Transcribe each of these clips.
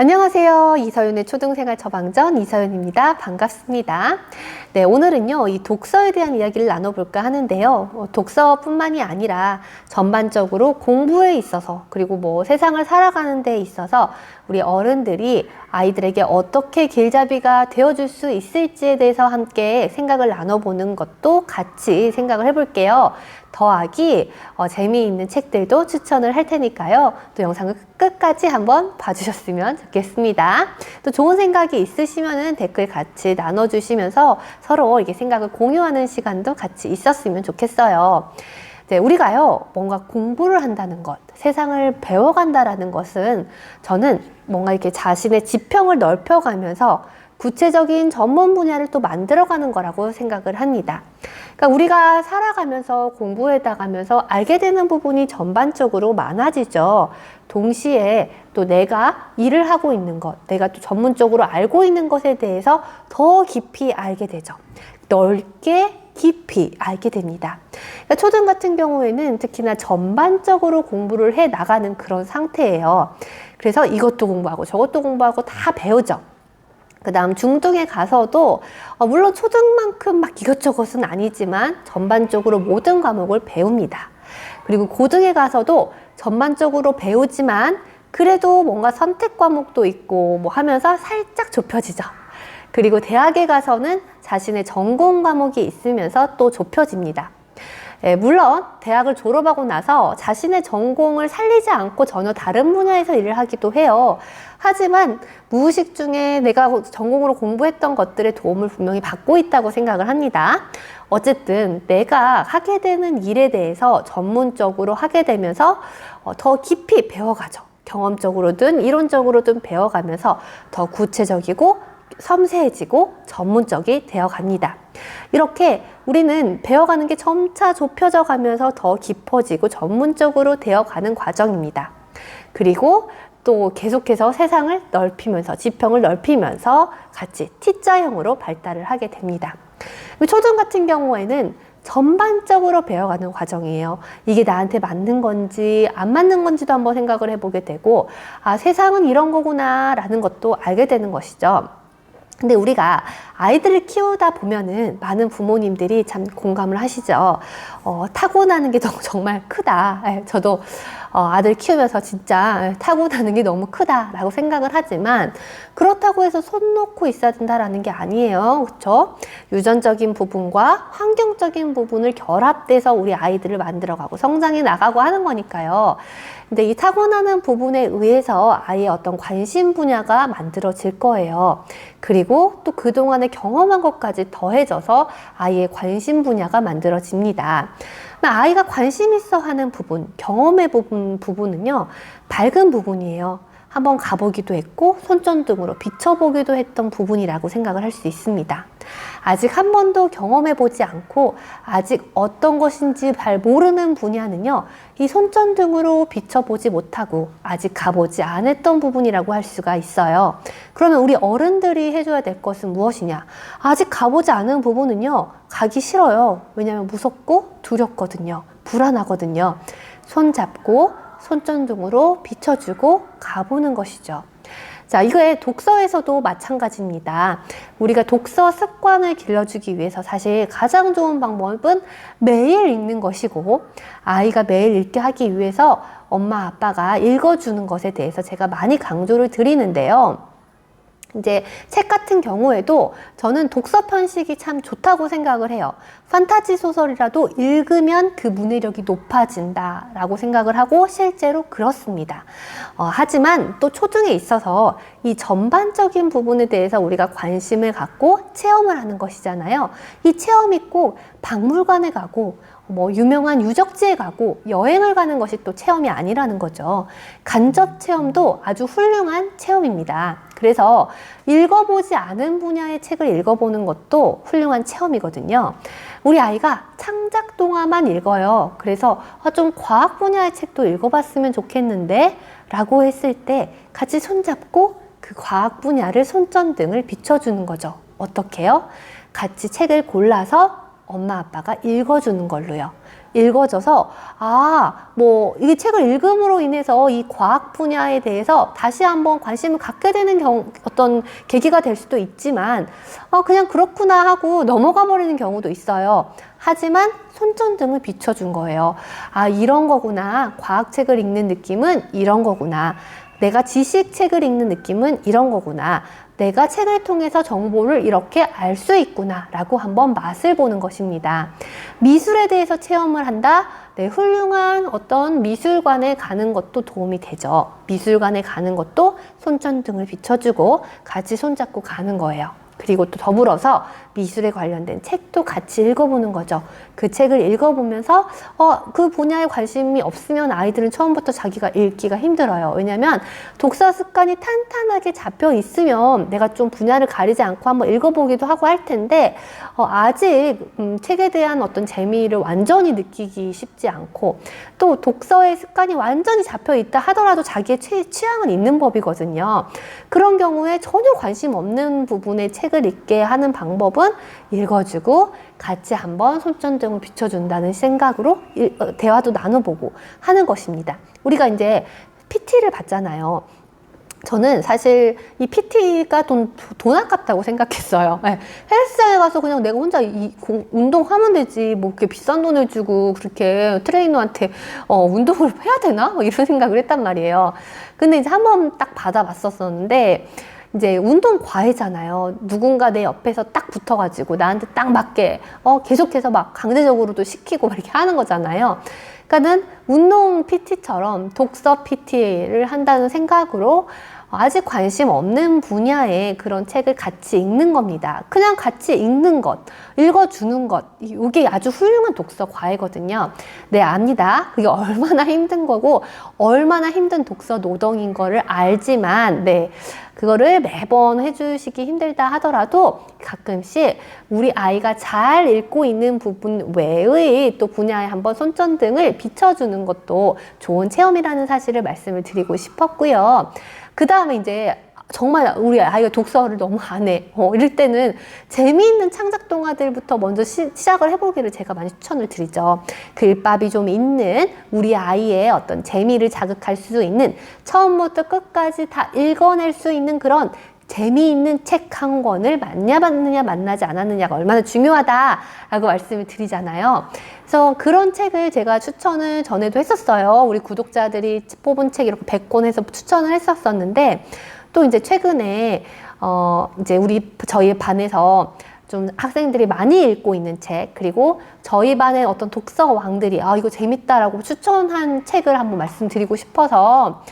안녕하세요. 이서윤의 초등생활 처방전 이서윤입니다. 반갑습니다. 네, 오늘은요, 이 독서에 대한 이야기를 나눠볼까 하는데요. 독서뿐만이 아니라 전반적으로 공부에 있어서, 그리고 세상을 살아가는 데 있어서 우리 어른들이 아이들에게 어떻게 길잡이가 되어줄 수 있을지에 대해서 함께 생각을 나눠보는 것도 같이 생각을 해볼게요. 더하기 재미있는 책들도 추천을 할 테니까요. 또 영상을 끝까지 한번 봐주셨으면 좋겠습니다. 또 좋은 생각이 있으시면은 댓글 같이 나눠주시면서 서로 이렇게 생각을 공유하는 시간도 같이 있었으면 좋겠어요. 네, 우리가요, 뭔가 공부를 한다는 것, 세상을 배워간다라는 것은 저는 뭔가 이렇게 자신의 지평을 넓혀가면서 구체적인 전문 분야를 또 만들어가는 거라고 생각을 합니다. 그러니까 우리가 살아가면서 공부해 나가면서 알게 되는 부분이 전반적으로 많아지죠. 동시에 또 내가 일을 하고 있는 것, 내가 또 전문적으로 알고 있는 것에 대해서 더 깊이 알게 되죠. 넓게 깊이 알게 됩니다. 그러니까 초등 같은 경우에는 특히나 전반적으로 공부를 해 나가는 그런 상태예요. 그래서 이것도 공부하고 저것도 공부하고 다 배우죠. 그 다음 중등에 가서도 물론 초등만큼 막 이것저것은 아니지만 전반적으로 모든 과목을 배웁니다. 그리고 고등에 가서도 전반적으로 배우지만 그래도 뭔가 선택 과목도 있고 하면서 살짝 좁혀지죠. 그리고 대학에 가서는 자신의 전공 과목이 있으면서 또 좁혀집니다. 물론 대학을 졸업하고 나서 자신의 전공을 살리지 않고 전혀 다른 분야에서 일을 하기도 해요. 하지만 무의식 중에 내가 전공으로 공부했던 것들의 도움을 분명히 받고 있다고 생각을 합니다. 어쨌든 내가 하게 되는 일에 대해서 전문적으로 하게 되면서 더 깊이 배워가죠. 경험적으로든 이론적으로든 배워가면서 더 구체적이고 섬세해지고 전문적이 되어 갑니다. 이렇게 우리는 배워가는 게 점차 좁혀져 가면서 더 깊어지고 전문적으로 되어 가는 과정입니다. 그리고 또 계속해서 세상을 넓히면서 지평을 넓히면서 같이 T자형으로 발달을 하게 됩니다. 초등 같은 경우에는 전반적으로 배워가는 과정이에요. 이게 나한테 맞는 건지 안 맞는 건지도 한번 생각을 해보게 되고, 아, 세상은 이런 거구나 라는 것도 알게 되는 것이죠. 근데 우리가 아이들을 키우다 보면은 많은 부모님들이 참 공감을 하시죠. 타고나는 게 정말 크다. 저도 아들 키우면서 진짜 타고나는 게 너무 크다라고 생각을 하지만 그렇다고 해서 손 놓고 있어야 된다라는 게 아니에요. 그렇죠? 유전적인 부분과 환경적인 부분을 결합돼서 우리 아이들을 만들어가고 성장해 나가고 하는 거니까요. 근데 이 타고나는 부분에 의해서 아이의 어떤 관심 분야가 만들어질 거예요. 그리고 또 그동안에 경험한 것까지 더해져서 아이의 관심 분야가 만들어집니다. 아이가 관심 있어 하는 부분, 경험해 본 부분은요, 밝은 부분이에요. 한번 가보기도 했고 손전등으로 비춰보기도 했던 부분이라고 생각을 할 수 있습니다. 아직 한 번도 경험해 보지 않고 아직 어떤 것인지 잘 모르는 분야는요, 이 손전등으로 비춰보지 못하고 아직 가보지 않았던 부분이라고 할 수가 있어요. 그러면 우리 어른들이 해줘야 될 것은 무엇이냐? 아직 가보지 않은 부분은요, 가기 싫어요. 왜냐하면 무섭고 두렵거든요. 불안하거든요. 손 잡고 손전등으로 비춰주고 가보는 것이죠. 자, 이거에 독서에서도 마찬가지입니다. 우리가 독서 습관을 길러주기 위해서 사실 가장 좋은 방법은 매일 읽는 것이고, 아이가 매일 읽게 하기 위해서 엄마 아빠가 읽어주는 것에 대해서 제가 많이 강조를 드리는데요. 이제 책 같은 경우에도 저는 독서 편식이 참 좋다고 생각을 해요. 판타지 소설이라도 읽으면 그 문해력이 높아진다 라고 생각을 하고 실제로 그렇습니다. 하지만 또 초등에 있어서 이 전반적인 부분에 대해서 우리가 관심을 갖고 체험을 하는 것이잖아요. 이 체험이 꼭 박물관에 가고 유명한 유적지에 가고 여행을 가는 것이 또 체험이 아니라는 거죠. 간접 체험도 아주 훌륭한 체험입니다. 그래서 읽어보지 않은 분야의 책을 읽어보는 것도 훌륭한 체험이거든요. 우리 아이가 창작 동화만 읽어요. 그래서 좀 과학 분야의 책도 읽어봤으면 좋겠는데 라고 했을 때 같이 손잡고 그 과학 분야를 손전등을 비춰주는 거죠. 어떻게요? 같이 책을 골라서 엄마 아빠가 읽어주는 걸로요. 읽어져서 이 책을 읽음으로 인해서 이 과학 분야에 대해서 다시 한번 관심을 갖게 되는 어떤 계기가 될 수도 있지만 그냥 그렇구나 하고 넘어가 버리는 경우도 있어요. 하지만 손전등을 비춰준 거예요. 이런 거구나. 과학책을 읽는 느낌은 이런 거구나. 내가 지식책을 읽는 느낌은 이런 거구나. 내가 책을 통해서 정보를 이렇게 알 수 있구나 라고 한번 맛을 보는 것입니다. 미술에 대해서 체험을 한다? 네, 훌륭한 어떤 미술관에 가는 것도 도움이 되죠. 미술관에 가는 것도 손전등을 비춰주고 같이 손잡고 가는 거예요. 그리고 또 더불어서 미술에 관련된 책도 같이 읽어보는 거죠. 그 책을 읽어보면서 그 분야에 관심이 없으면 아이들은 처음부터 자기가 읽기가 힘들어요. 왜냐하면 독서 습관이 탄탄하게 잡혀 있으면 내가 좀 분야를 가리지 않고 한번 읽어보기도 하고 할 텐데 아직 책에 대한 어떤 재미를 완전히 느끼기 쉽지 않고 또 독서의 습관이 완전히 잡혀 있다 하더라도 자기의 취향은 있는 법이거든요. 그런 경우에 전혀 관심 없는 부분의 책을 읽게 하는 방법은 읽어주고 같이 한번 손전등을 비춰준다는 생각으로 대화도 나눠보고 하는 것입니다. 우리가 이제 PT를 받잖아요. 저는 사실 이 PT가 돈 아깝다고 생각했어요. 네. 헬스장에 가서 그냥 내가 혼자 운동하면 되지. 뭐 그렇게 비싼 돈을 주고 그렇게 트레이너한테 운동을 해야 되나? 이런 생각을 했단 말이에요. 근데 이제 한번 딱 받아봤었는데 이제 운동 과외잖아요. 누군가 내 옆에서 딱 붙어가지고 나한테 딱 맞게 계속해서 막 강제적으로도 시키고 막 이렇게 하는 거잖아요. 그러니까는 운동 PT처럼 독서 PT를 한다는 생각으로 아직 관심 없는 분야의 그런 책을 같이 읽는 겁니다. 그냥 같이 읽는 것, 읽어주는 것, 이게 아주 훌륭한 독서 과외거든요. 네, 압니다. 그게 얼마나 힘든 거고 얼마나 힘든 독서 노동인 거를 알지만 그거를 매번 해주시기 힘들다 하더라도 가끔씩 우리 아이가 잘 읽고 있는 부분 외의 또 분야에 한번 손전등을 비춰주는 것도 좋은 체험이라는 사실을 말씀을 드리고 싶었고요. 그 다음에 이제 정말 우리 아이가 독서를 너무 안 해. 이럴 때는 재미있는 창작 동화들부터 먼저 시작을 해보기를 제가 많이 추천을 드리죠. 글밥이 좀 있는 우리 아이의 어떤 재미를 자극할 수 있는 처음부터 끝까지 다 읽어낼 수 있는 그런 재미있는 책 한 권을 만나봤느냐 만나지 않았느냐가 얼마나 중요하다라고 말씀을 드리잖아요. 그래서 그런 책을 제가 추천을 전에도 했었어요. 우리 구독자들이 뽑은 책 이렇게 100권 해서 추천을 했었었는데 또 이제 최근에 이제 저희 반에서 좀 학생들이 많이 읽고 있는 책, 그리고 저희 반의 어떤 독서 왕들이 이거 재밌다라고 추천한 책을 한번 말씀드리고 싶어서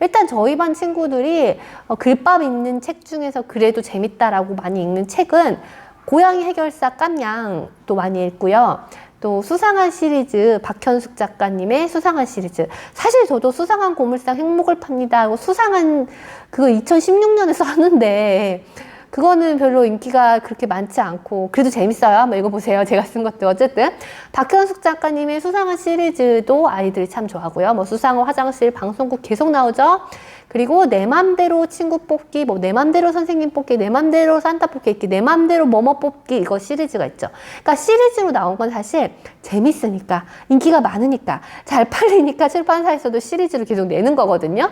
일단 저희 반 친구들이 글밥 있는 책 중에서 그래도 재밌다라고 많이 읽는 책은 고양이 해결사 깜냥도 많이 읽고요. 또 수상한 시리즈, 박현숙 작가님의 수상한 시리즈. 사실 저도 수상한 고물상 행복을 팝니다 하고 수상한 그거 2016년에 썼는데 그거는 별로 인기가 그렇게 많지 않고 그래도 재밌어요. 한번 읽어보세요. 제가 쓴 것도. 어쨌든 박현숙 작가님의 수상한 시리즈도 아이들이 참 좋아하고요. 뭐 수상한 화장실 방송국 계속 나오죠. 그리고 내 맘대로 친구 뽑기, 내 맘대로 선생님 뽑기, 내 맘대로 산타 뽑기, 이렇게 내 맘대로 뭐뭐 뽑기, 이거 시리즈가 있죠. 그러니까 시리즈로 나온 건 사실 재밌으니까, 인기가 많으니까, 잘 팔리니까 출판사에서도 시리즈를 계속 내는 거거든요.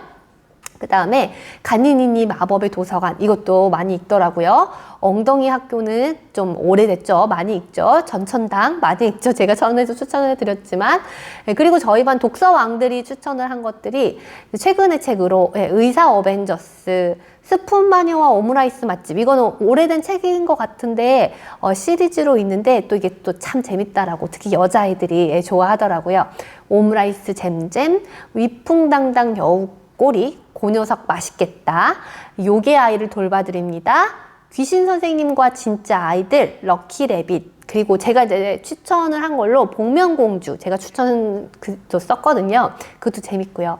그 다음에 간이니니 마법의 도서관, 이것도 많이 읽더라고요. 엉덩이 학교는 좀 오래됐죠. 많이 읽죠. 전천당 많이 읽죠. 제가 전에도 추천을 드렸지만. 그리고 저희 반 독서왕들이 추천을 한 것들이 최근의 책으로 의사 어벤져스, 스푼 마녀와 오므라이스 맛집, 이거는 오래된 책인 것 같은데 시리즈로 있는데 또 이게 또 참 재밌다라고 특히 여자아이들이 좋아하더라고요. 오므라이스 잼잼, 위풍당당 여우 꼬리, 그 녀석 맛있겠다, 요괴 아이를 돌봐드립니다, 귀신 선생님과 진짜 아이들, 럭키 레빗, 그리고 제가 이제 추천을 한 걸로 복면공주, 제가 추천도 썼거든요. 그것도 재밌고요.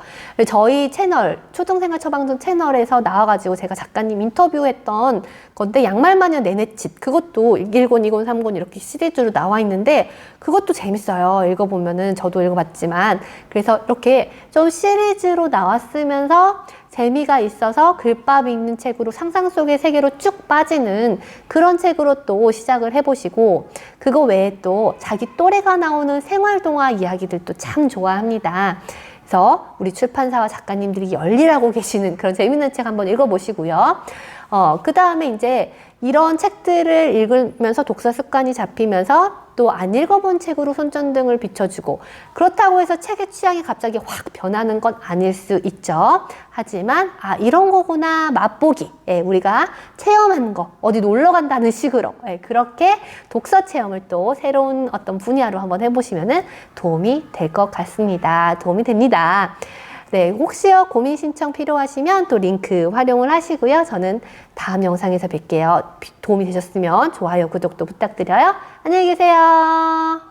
저희 채널, 초등생활 처방전 채널에서 나와가지고 제가 작가님 인터뷰했던 건데, 양말마녀 네네칩, 그것도 1권, 2권, 3권 이렇게 시리즈로 나와 있는데 그것도 재밌어요. 읽어보면은. 저도 읽어봤지만. 그래서 이렇게 좀 시리즈로 나왔으면서 재미가 있어서 글밥 읽는 책으로 상상 속의 세계로 쭉 빠지는 그런 책으로 또 시작을 해보시고, 그거 외에 또 자기 또래가 나오는 생활동화 이야기들도 참 좋아합니다. 그래서 우리 출판사와 작가님들이 열일하고 계시는 그런 재밌는 책 한번 읽어보시고요. 그 다음에 이제 이런 책들을 읽으면서 독서 습관이 잡히면서 또 안 읽어본 책으로 손전등을 비춰주고, 그렇다고 해서 책의 취향이 갑자기 확 변하는 건 아닐 수 있죠. 하지만 이런 거구나 맛보기, 우리가 체험하는 거, 어디 놀러 간다는 식으로 그렇게 독서 체험을 또 새로운 어떤 분야로 한번 해보시면 도움이 될 것 같습니다. 도움이 됩니다. 네, 혹시요 고민 신청 필요하시면 또 링크 활용을 하시고요. 저는 다음 영상에서 뵐게요. 도움이 되셨으면 좋아요, 구독도 부탁드려요. 안녕히 계세요.